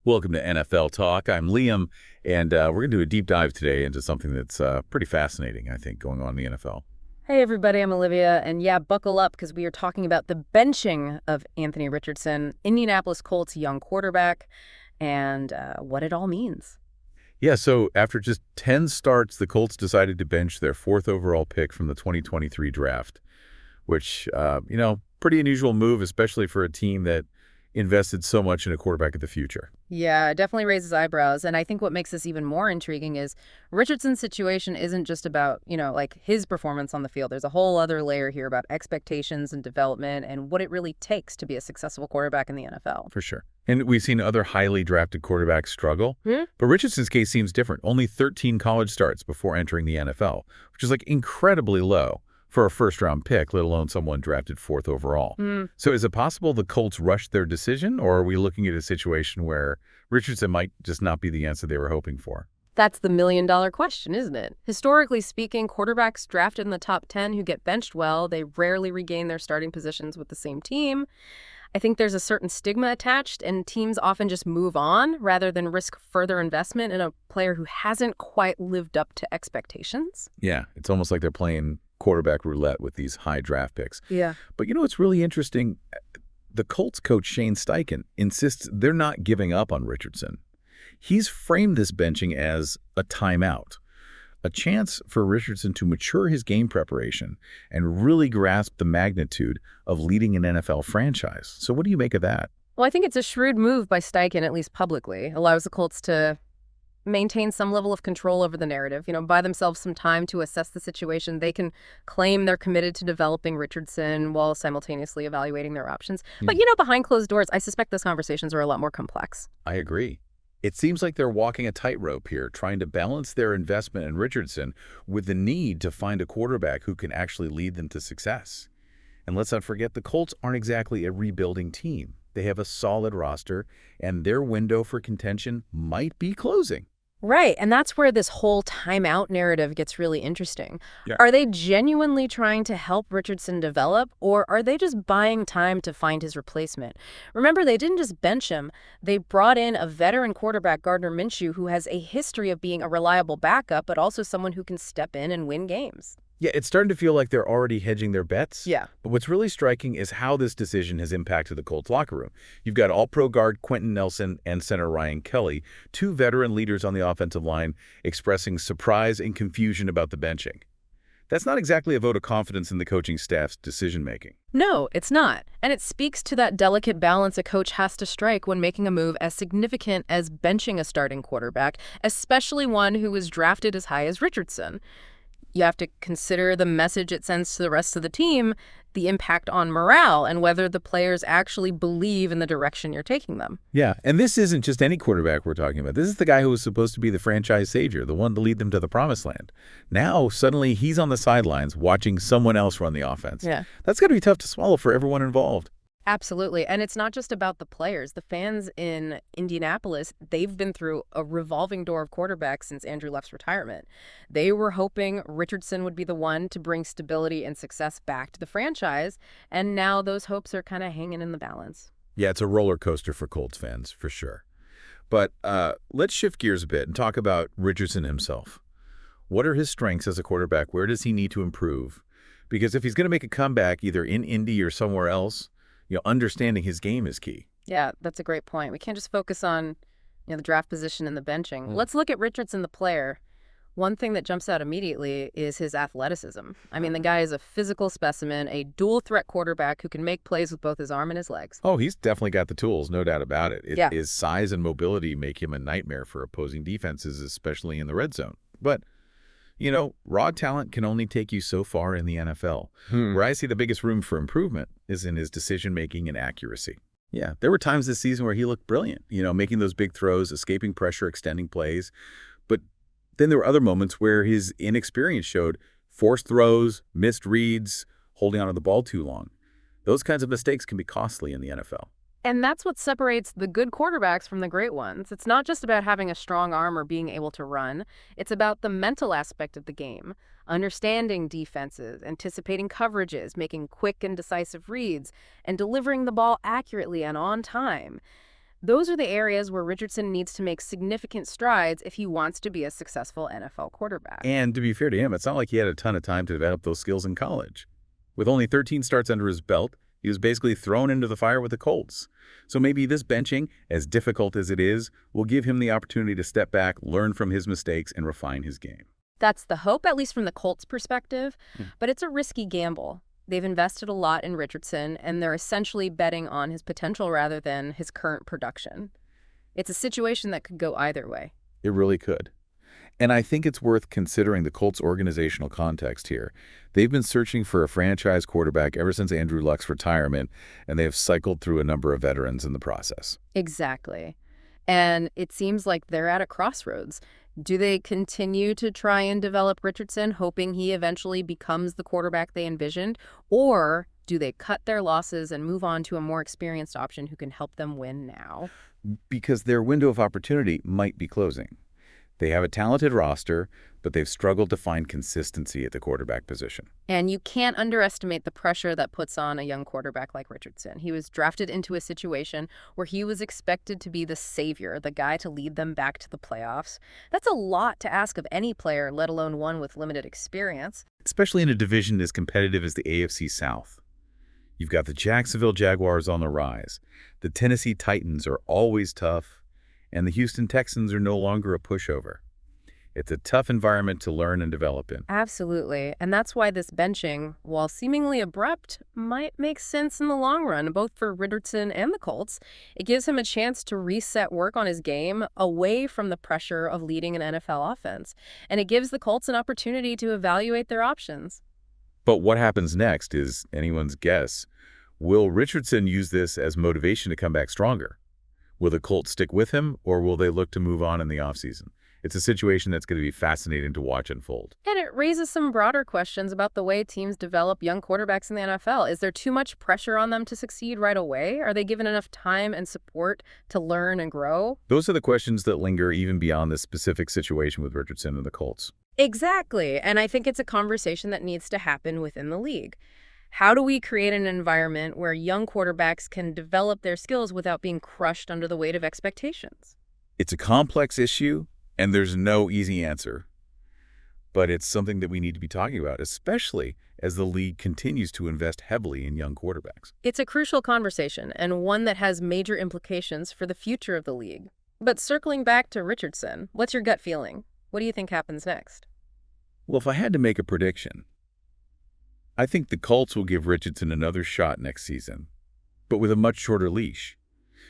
Welcome to NFL Talk. I'm Liam, and we're going to do a deep dive today into something that's pretty fascinating, I think, going on in the NFL. Hey everybody, I'm Olivia, and yeah, buckle up because we are talking about the benching of Anthony Richardson, Indianapolis Colts young quarterback, and what it all means. Yeah, so after just 10 starts, the Colts decided to bench their fourth overall pick from the 2023 draft, which, pretty unusual move, especially for a team that invested so much in a quarterback of the future. Yeah, it definitely raises eyebrows, and I think what makes this even more intriguing is Richardson's situation isn't just about, like his performance on the field. There's a whole other layer here about expectations and development and what it really takes to be a successful quarterback in the NFL. For sure. And we've seen other highly drafted quarterbacks struggle, but Richardson's case seems different. Only 13 college starts before entering the NFL, which is like incredibly low for a first-round pick, let alone someone drafted fourth overall. So is it possible the Colts rushed their decision, or are we looking at a situation where Richardson might just not be the answer they were hoping for? That's the million-dollar question, isn't it? Historically speaking, quarterbacks drafted in the top 10 who get benched well, they rarely regain their starting positions with the same team. I think there's a certain stigma attached, and teams often just move on rather than risk further investment in a player who hasn't quite lived up to expectations. Yeah, it's almost like they're playing quarterback roulette with these high draft picks. Yeah. But what's really interesting? The Colts coach Shane Steichen insists they're not giving up on Richardson. He's framed this benching as a timeout, a chance for Richardson to mature his game preparation and really grasp the magnitude of leading an NFL franchise. So what do you make of that? Well, I think it's a shrewd move by Steichen, at least publicly. Allows the Colts to maintain some level of control over the narrative, buy themselves some time to assess the situation. They can claim they're committed to developing Richardson while simultaneously evaluating their options. But, behind closed doors, I suspect those conversations are a lot more complex. I agree. It seems like they're walking a tightrope here, trying to balance their investment in Richardson with the need to find a quarterback who can actually lead them to success. And let's not forget, the Colts aren't exactly a rebuilding team. They have a solid roster, and their window for contention might be closing. Right, and that's where this whole timeout narrative gets really interesting. Yeah. Are they genuinely trying to help Richardson develop, or are they just buying time to find his replacement? Remember, they didn't just bench him. They brought in a veteran quarterback, Gardner Minshew, who has a history of being a reliable backup, but also someone who can step in and win games. Yeah, it's starting to feel like they're already hedging their bets. Yeah. But what's really striking is how this decision has impacted the Colts locker room. You've got all-pro guard Quentin Nelson and center Ryan Kelly, two veteran leaders on the offensive line, expressing surprise and confusion about the benching. That's not exactly a vote of confidence in the coaching staff's decision-making. No, it's not. And it speaks to that delicate balance a coach has to strike when making a move as significant as benching a starting quarterback, especially one who was drafted as high as Richardson. You have to consider the message it sends to the rest of the team, the impact on morale, and whether the players actually believe in the direction you're taking them. Yeah, and this isn't just any quarterback we're talking about. This is the guy who was supposed to be the franchise savior, the one to lead them to the promised land. Now, suddenly, he's on the sidelines watching someone else run the offense. Yeah. That's got to be tough to swallow for everyone involved. Absolutely. And it's not just about the players. The fans in Indianapolis, they've been through a revolving door of quarterbacks since Andrew Luck's retirement. They were hoping Richardson would be the one to bring stability and success back to the franchise. And now those hopes are kind of hanging in the balance. Yeah, it's a roller coaster for Colts fans, for sure. But let's shift gears a bit and talk about Richardson himself. What are his strengths as a quarterback? Where does he need to improve? Because if he's going to make a comeback either in Indy or somewhere else, understanding his game is key. Yeah, that's a great point. We can't just focus on, the draft position and the benching. Let's look at Richardson, the player. One thing that jumps out immediately is his athleticism. I mean, the guy is a physical specimen, a dual-threat quarterback who can make plays with both his arm and his legs. Oh, he's definitely got the tools, no doubt about it. Yeah. His size and mobility make him a nightmare for opposing defenses, especially in the red zone. But raw talent can only take you so far in the NFL. Where I see the biggest room for improvement is in his decision-making and accuracy. Yeah, there were times this season where he looked brilliant, making those big throws, escaping pressure, extending plays. But then there were other moments where his inexperience showed forced throws, missed reads, holding onto the ball too long. Those kinds of mistakes can be costly in the NFL. And that's what separates the good quarterbacks from the great ones. It's not just about having a strong arm or being able to run. It's about the mental aspect of the game, understanding defenses, anticipating coverages, making quick and decisive reads, and delivering the ball accurately and on time. Those are the areas where Richardson needs to make significant strides if he wants to be a successful NFL quarterback. And to be fair to him, it's not like he had a ton of time to develop those skills in college. With only 13 starts under his belt, he was basically thrown into the fire with the Colts. So maybe this benching, as difficult as it is, will give him the opportunity to step back, learn from his mistakes, and refine his game. That's the hope, at least from the Colts' perspective, but it's a risky gamble. They've invested a lot in Richardson, and they're essentially betting on his potential rather than his current production. It's a situation that could go either way. It really could. And I think it's worth considering the Colts' organizational context here. They've been searching for a franchise quarterback ever since Andrew Luck's retirement, and they have cycled through a number of veterans in the process. Exactly. And it seems like they're at a crossroads. Do they continue to try and develop Richardson, hoping he eventually becomes the quarterback they envisioned? Or do they cut their losses and move on to a more experienced option who can help them win now? Because their window of opportunity might be closing. They have a talented roster, but they've struggled to find consistency at the quarterback position. And you can't underestimate the pressure that puts on a young quarterback like Richardson. He was drafted into a situation where he was expected to be the savior, the guy to lead them back to the playoffs. That's a lot to ask of any player, let alone one with limited experience. Especially in a division as competitive as the AFC South. You've got the Jacksonville Jaguars on the rise. The Tennessee Titans are always tough, and the Houston Texans are no longer a pushover. It's a tough environment to learn and develop in. Absolutely. And that's why this benching, while seemingly abrupt, might make sense in the long run, both for Richardson and the Colts. It gives him a chance to reset work on his game away from the pressure of leading an NFL offense. And it gives the Colts an opportunity to evaluate their options. But what happens next is anyone's guess. Will Richardson use this as motivation to come back stronger? Will the Colts stick with him, or will they look to move on in the offseason? It's a situation that's going to be fascinating to watch unfold. And it raises some broader questions about the way teams develop young quarterbacks in the NFL. Is there too much pressure on them to succeed right away? Are they given enough time and support to learn and grow? Those are the questions that linger even beyond this specific situation with Richardson and the Colts. Exactly. And I think it's a conversation that needs to happen within the league. How do we create an environment where young quarterbacks can develop their skills without being crushed under the weight of expectations? It's a complex issue, and there's no easy answer. But it's something that we need to be talking about, especially as the league continues to invest heavily in young quarterbacks. It's a crucial conversation, and one that has major implications for the future of the league. But circling back to Richardson, what's your gut feeling? What do you think happens next? Well, if I had to make a prediction, I think the Colts will give Richardson another shot next season, but with a much shorter leash.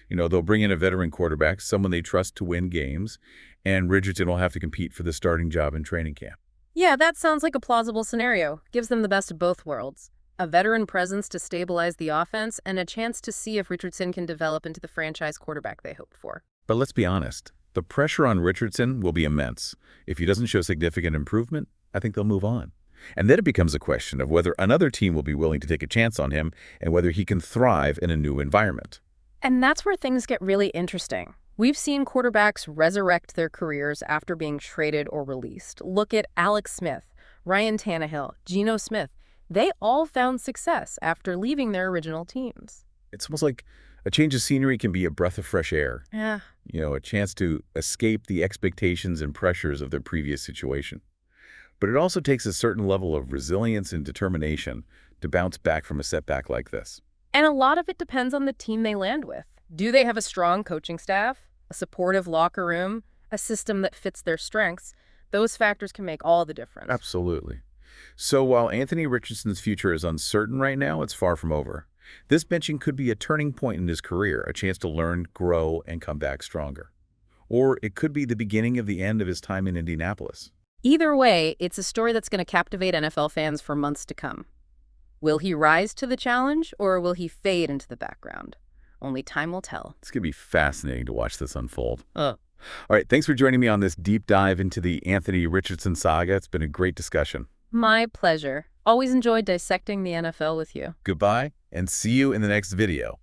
They'll bring in a veteran quarterback, someone they trust to win games, and Richardson will have to compete for the starting job in training camp. Yeah, that sounds like a plausible scenario. Gives them the best of both worlds. A veteran presence to stabilize the offense, and a chance to see if Richardson can develop into the franchise quarterback they hoped for. But let's be honest, the pressure on Richardson will be immense. If he doesn't show significant improvement, I think they'll move on. And then it becomes a question of whether another team will be willing to take a chance on him and whether he can thrive in a new environment. And that's where things get really interesting. We've seen quarterbacks resurrect their careers after being traded or released. Look at Alex Smith, Ryan Tannehill, Geno Smith. They all found success after leaving their original teams. It's almost like a change of scenery can be a breath of fresh air. Yeah. A chance to escape the expectations and pressures of their previous situation. But it also takes a certain level of resilience and determination to bounce back from a setback like this. And a lot of it depends on the team they land with. Do they have a strong coaching staff, a supportive locker room, a system that fits their strengths? Those factors can make all the difference. Absolutely. So while Anthony Richardson's future is uncertain right now, it's far from over. This benching could be a turning point in his career, a chance to learn, grow, and come back stronger. Or it could be the beginning of the end of his time in Indianapolis. Either way, it's a story that's going to captivate NFL fans for months to come. Will he rise to the challenge, or will he fade into the background? Only time will tell. It's going to be fascinating to watch this unfold. All right, thanks for joining me on this deep dive into the Anthony Richardson saga. It's been a great discussion. My pleasure. Always enjoyed dissecting the NFL with you. Goodbye, and see you in the next video.